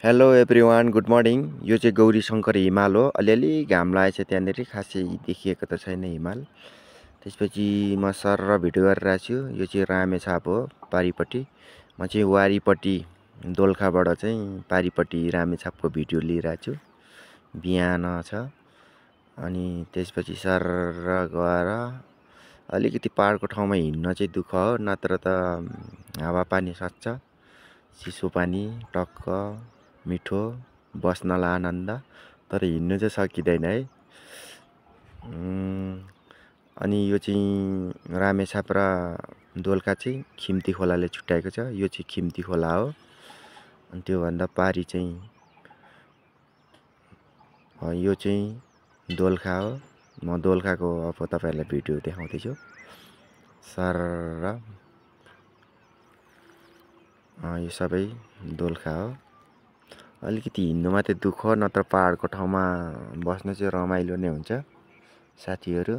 Hello everyone, good morning. यो चाहिँ गौरी शङ्कर हिमाल हो। अलिअलि घाम लागेको छ त्यहाँनिर, खासै देखिएको त छैन हिमाल। त्यसपछि म सर र भिडियो गरिरहेको छु। यो चाहिँ रामेछाप हो, पारिपट्टि। म चाहिँ वारिपट्टि दोलखाबाट चाहिँ पारिपट्टि रामेछापको भिडियो लिइरहेको छु। बिहान छ अनि त्यसपछि सर गएर अलिकति पाहाडको ठाउँमा हिँड्न चाहिँ दुःख हो, नत्र त हावापानी सक्छ, चिसो पानी टक्क मिठो, बस्नलाई आनन्द। तर हिँड्नु चाहिँ सकिँदैन है। अनि यो चाहिँ रामेछाप र दोलखा चाहिँ खिम्ती खोलाले छुट्याएको छ। यो चाहिँ खिम्ती खोला हो। अनि त्योभन्दा पारि चाहिँ यो चाहिँ दोलखा हो। म दोलखाको अब तपाईँहरूलाई भिडियो देखाउँदैछु। सर यो सबै दोलखा हो। अलिकति हिँड्नु मात्रै दुःख, नत्र पाहाडको ठाउँमा बस्न चाहिँ रमाइलो नै हुन्छ। साथीहरू